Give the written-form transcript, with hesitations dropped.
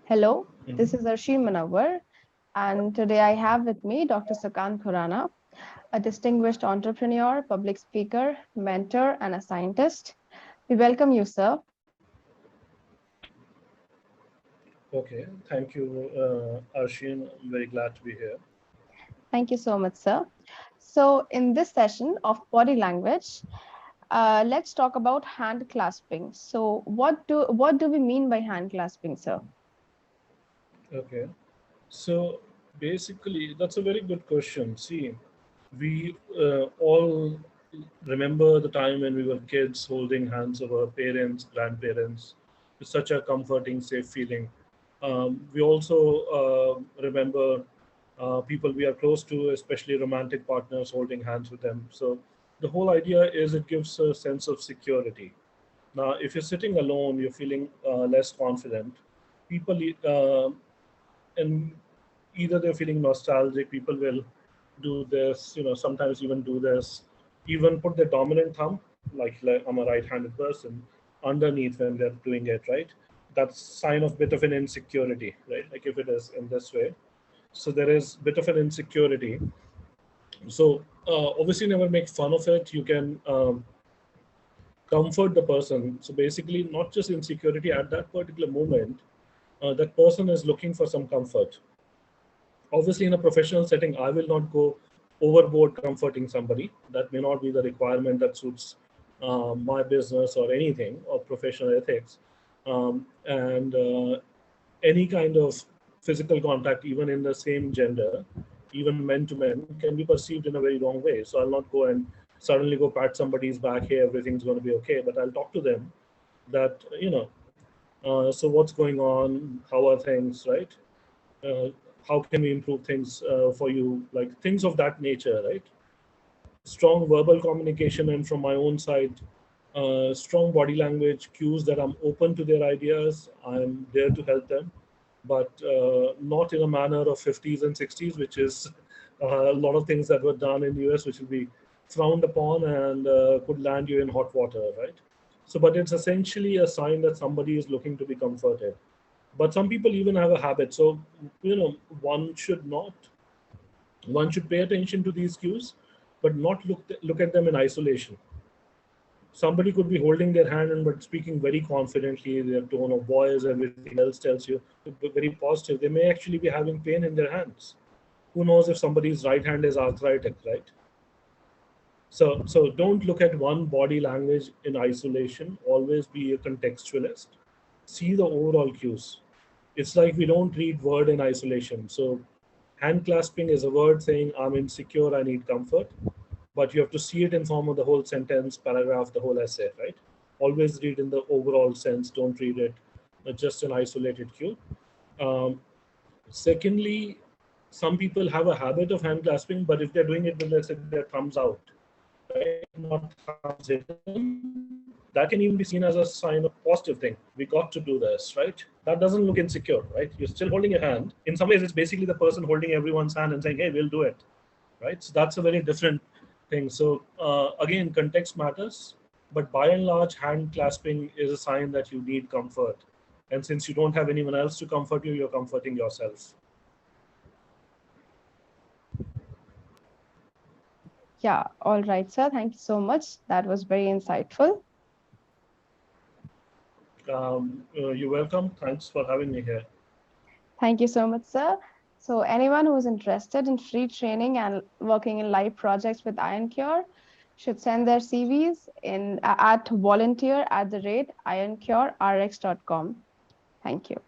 Hello, this Mhm. is Arsheen Manawar, and today I have with me Dr. Sukant Khurana, a distinguished entrepreneur, public speaker, mentor, and a scientist. We welcome you, sir. Okay, thank you, Arshin. I'm very glad to be here. Thank you so much, sir. So, in this session of body language, let's talk about hand clasping. So, what do we mean by hand clasping, sir? Okay, so basically, that's a very good question. See, we all remember the time when we were kids holding hands of our parents, grandparents. It's such a comforting, safe feeling. We also remember people we are close to, especially romantic partners, holding hands with them. So the whole idea is it gives a sense of security. Now, if you're sitting alone, you're feeling less confident. People, and either they're feeling nostalgic, people will do this, sometimes even do this, even put their dominant thumb, like I'm a right-handed person, underneath when they're doing it, right? That's sign of bit of an insecurity, right? Like if it is in this way. So there is bit of an insecurity. So obviously never make fun of it. You can comfort the person. So basically, not just insecurity at that particular moment, that person is looking for some comfort. Obviously, in a professional setting, I will not go overboard comforting somebody. That may not be the requirement that suits my business or anything or professional ethics. And any kind of physical contact, even in the same gender, even men to men, can be perceived in a very wrong way. So I'll not go and suddenly go pat somebody's back, hey, everything's going to be okay. But I'll talk to them that, so what's going on? How are things, right? Uh, how can we improve things for you? Like things of that nature, right? Strong verbal communication, and from my own side, strong body language cues that I'm open to their ideas. I'm there to help them, but not in a manner of 50s and 60s, which is a lot of things that were done in the US, which will be frowned upon and could land you in hot water, right? So, but it's essentially a sign that somebody is looking to be comforted. But some people even have a habit. So, one should not, one should pay attention to these cues, but not look at them in isolation. Somebody could be holding their hand and but speaking very confidently, their tone of voice, everything else tells you very positive. They may actually be having pain in their hands. Who knows if somebody's right hand is arthritic, right? So don't look at one body language in isolation. Always be a contextualist. See the overall cues. It's like we don't read word in isolation. So hand clasping is a word saying I'm insecure, I need comfort, but you have to see it in form of the whole sentence, paragraph, the whole essay, right? Always read in the overall sense. Don't read it just an isolated cue. Um, Secondly, some people have a habit of hand clasping, but if they're doing it with, let's say, their thumbs out, right, not thumbs hidden, that can even be seen as a sign of positive thing. We got to do this, right? That doesn't look insecure, right? You're still holding your hand. In some ways, it's basically the person holding everyone's hand and saying, hey, we'll do it, right? So that's a very different thing. So again, context matters, but by and large, hand clasping is a sign that you need comfort. And since you don't have anyone else to comfort you, you're comforting yourself. Yeah, all right, sir. Thank you so much. That was very insightful. You're welcome. Thanks for having me here. Thank you so much, sir. So, anyone who is interested in free training and working in live projects with Ioncure should send their CVs at volunteer@ioncurerx.com. Thank you.